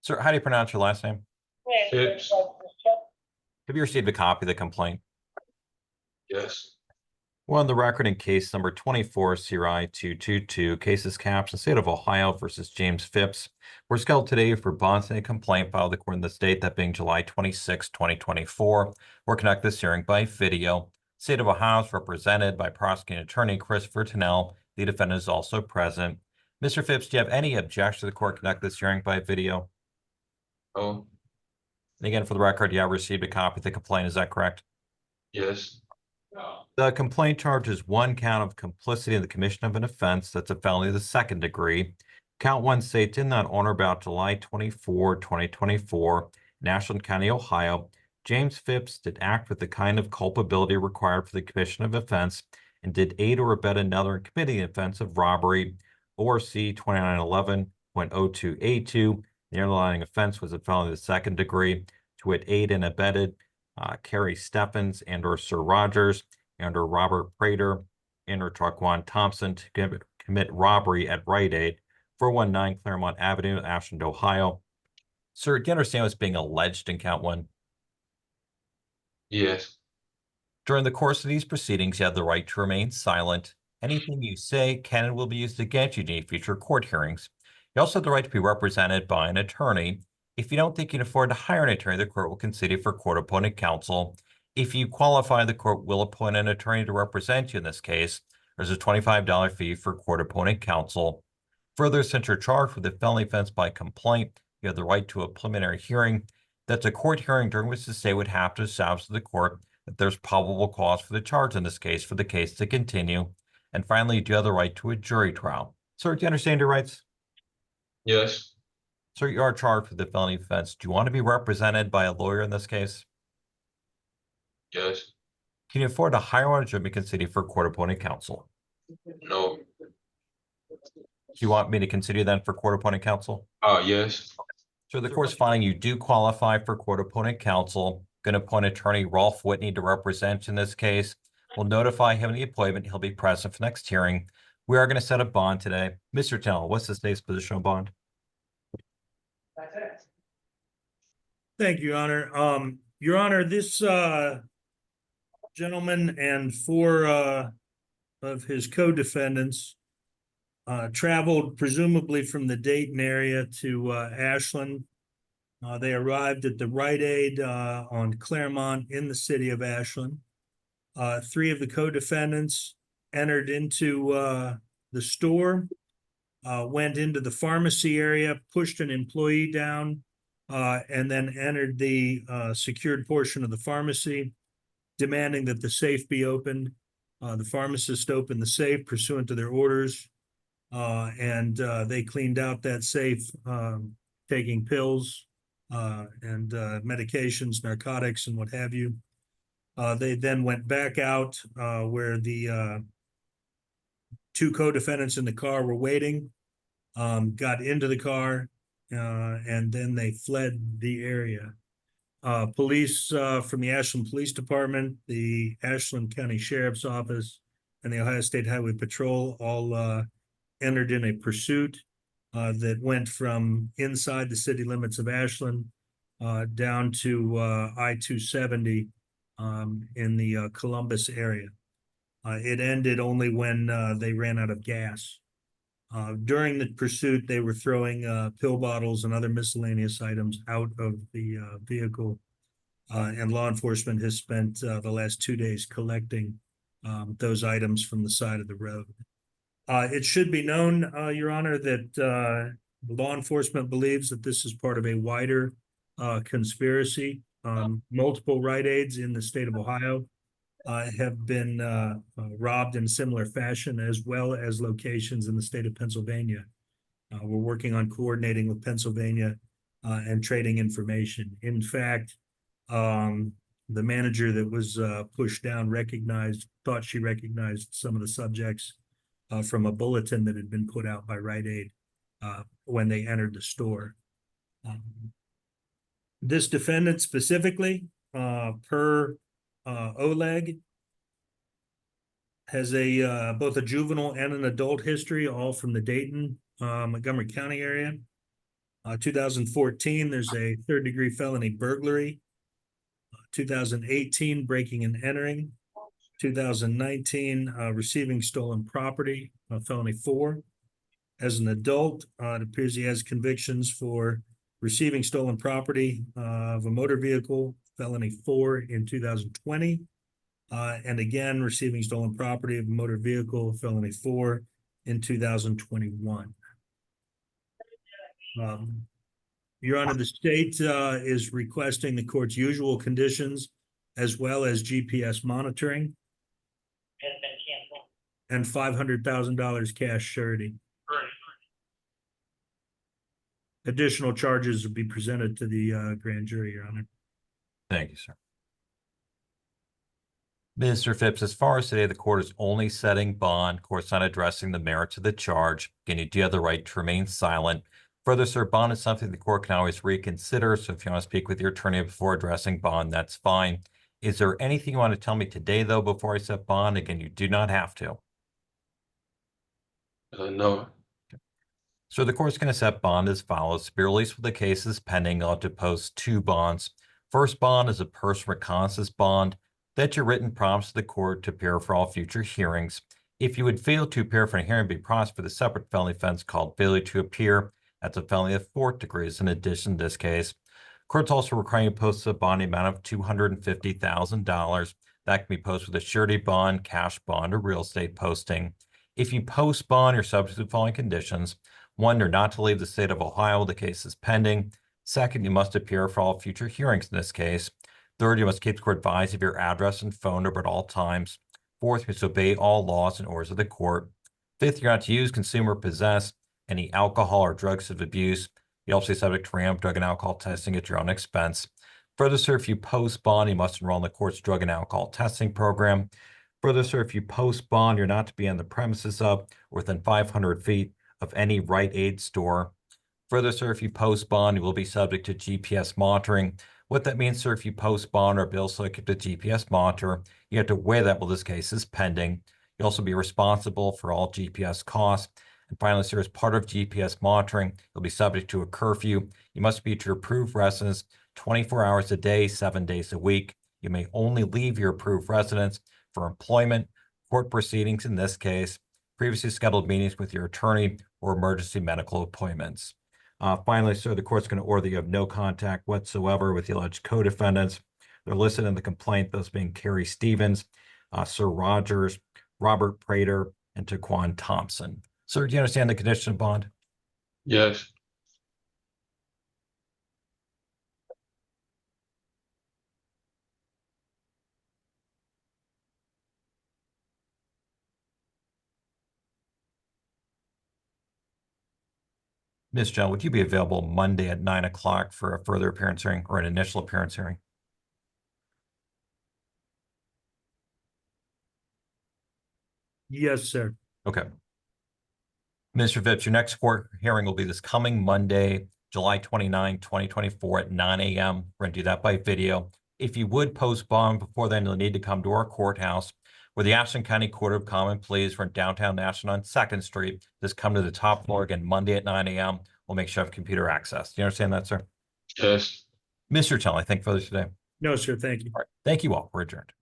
Sir, how do you pronounce your last name? Phipps. Have you received a copy of the complaint? Yes. Well, on the record in case number 24, CRI 222, cases captioned State of Ohio versus James Phipps. We're scheduled today for bonds and a complaint filed according to the state, that being July 26, 2024. We'll conduct this hearing by video. State of Ohio is represented by prosecuting attorney Christopher Tennell. The defendant is also present. Mr. Phipps, do you have any objection to the court conduct this hearing by video? Oh, And again, for the record, you have received a copy of the complaint. Is that correct? yes. The complaint charges one count of complicity in the commission of an offense that's a felony of the second degree. Count one states, in that on or about July 24, 2024, in Ashland County, Ohio, James Phipps did act with the kind of culpability required for the commission of offense and did aid or abet another in committing the offense of robbery, ORC 2911.02A2. The underlying offense was a felony of the second degree, to wit, aid and abetted Carrie Steffens and or Sir Rogers and or Robert Prater and or Traquan Thompson to commit robbery at Rite Aid, 419 Claremont Avenue, Ashland, Ohio. Sir, do you understand what's being alleged in count one? Yes. During the course of these proceedings, you have the right to remain silent. Anything you say can and will be used against you in any future court hearings. You also have the right to be represented by an attorney. If you don't think you can afford to hire an attorney, the court will consider you for court-appointed counsel. If you qualify, the court will appoint an attorney to represent you in this case. There's a $25 fee for court-appointed counsel. Further, since you're charged with a felony offense by complaint, you have the right to a preliminary hearing. That's a court hearing during which the state would have to establish to the court that there's probable cause for the charge in this case, for the case to continue. And finally, you do have the right to a jury trial. Sir, do you understand your rights? Yes. Sir, you are charged with a felony offense. Do you want to be represented by a lawyer in this case? Yes. Can you afford to hire one or be considered for court-appointed counsel? No. Do you want me to consider you then for court-appointed counsel? Yes. So the court's finding you do qualify for court-appointed counsel. Going to appoint attorney Rolf Whitney to represent you in this case. We'll notify him of the appointment. He'll be present for next hearing. We are going to set a bond today. Mr. Tennell, what's the state's position on bond? Thank you, Your Honor. Your Honor, this gentleman and four of his co-defendants traveled presumably from the Dayton area to Ashland. They arrived at the Rite Aid on Claremont in the city of Ashland. Three of the co-defendants entered into the store, went into the pharmacy area, pushed an employee down, and then entered the secured portion of the pharmacy, demanding that the safe be opened. The pharmacist opened the safe pursuant to their orders, and they cleaned out that safe, taking pills and medications, narcotics, and what have you. They then went back out where the two co-defendants in the car were waiting, got into the car, and then they fled the area. Police from the Ashland Police Department, the Ashland County Sheriff's Office, and the Ohio State Highway Patrol all entered in a pursuit that went from inside the city limits of Ashland down to I-270 in the Columbus area. It ended only when they ran out of gas. During the pursuit, they were throwing pill bottles and other miscellaneous items out of the vehicle, and law enforcement has spent the last 2 days collecting those items from the side of the road. It should be known, Your Honor, that law enforcement believes that this is part of a wider conspiracy. Multiple Rite Aids in the state of Ohio have been robbed in similar fashion, as well as locations in the state of Pennsylvania. We're working on coordinating with Pennsylvania and trading information. In fact, the manager that was pushed down thought she recognized some of the subjects from a bulletin that had been put out by Rite Aid when they entered the store. This defendant specifically, per Oleg, has both a juvenile and an adult history, all from the Dayton, Montgomery County area. 2014, there's a third-degree felony burglary. 2018, breaking and entering. 2019, receiving stolen property, felony 4. As an adult, it appears he has convictions for receiving stolen property of a motor vehicle, felony 4 in 2020. And again, receiving stolen property of a motor vehicle, felony 4 in 2021. Your Honor, the state is requesting the court's usual conditions as well as GPS monitoring and $500,000 cash surety. Additional charges will be presented to the grand jury, Your Honor. Thank you, sir. Mr. Phipps, as far as today, the court is only setting bond. Court's not addressing the merits of the charge. Again, you do have the right to remain silent. Further, sir, bond is something the court can always reconsider. So if you want to speak with your attorney before addressing bond, that's fine. Is there anything you want to tell me today, though, before I set bond? Again, you do not have to. No. So the court's going to set bond as follows. To be released with the case is pending, I'll have to post 2 bonds. First bond is a personal reconnaissance bond. That's your written promise to the court to appear for all future hearings. If you would fail to appear for a hearing, be prosecuted for the separate felony offense called failure to appear. That's a felony of 4th degree. In addition to this case, court's also requiring you to post a bond amount of $250,000. That can be posted with a surety bond, cash bond, or real estate posting. If you post bond, you're subject to the following conditions. 1, you're not to leave the state of Ohio while the case is pending. 2nd, you must appear for all future hearings in this case. 3rd, you must keep the court advised of your address and phone number at all times. 4th, you must obey all laws and orders of the court. 5th, you're not to use, consume, or possess any alcohol or drugs of abuse. You also be subject to RAM, drug and alcohol testing at your own expense. Further, sir, if you post bond, you must enroll in the court's drug and alcohol testing program. Further, sir, if you post bond, you're not to be on the premises of or within 500 feet of any Rite Aid store. Further, sir, if you post bond, you will be subject to GPS monitoring. What that means, sir, if you post bond or bill subject to GPS monitor, you have to weigh that while this case is pending. You'll also be responsible for all GPS costs. And finally, sir, as part of GPS monitoring, you'll be subject to a curfew. You must be at your approved residence 24 hours a day, 7 days a week. You may only leave your approved residence for employment, court proceedings in this case, previously scheduled meetings with your attorney, or emergency medical appointments. Finally, sir, the court's going to order you have no contact whatsoever with the alleged co-defendants. They're listed in the complaint, those being Carrie Stevens, Sir Rogers, Robert Prater, and Taquan Thompson. Sir, do you understand the condition of bond? Yes. Ms. Jones, would you be available Monday at 9 o'clock for a further appearance hearing or an initial appearance hearing? Yes, sir. Okay. Mr. Phipps, your next court hearing will be this coming Monday, July 29, 2024 at 9 a.m. We're going to do that by video. If you would post bond before then, you'll need to come to our courthouse. We're the Ashland County Court of Common Pleas. We're in downtown Ashland on 2nd Street. Just come to the top floor again Monday at 9 a.m. We'll make sure you have computer access. Do you understand that, sir? Yes. Mr. Tell, I think for this today. No, sir. Thank you. All right. Thank you all. We're adjourned.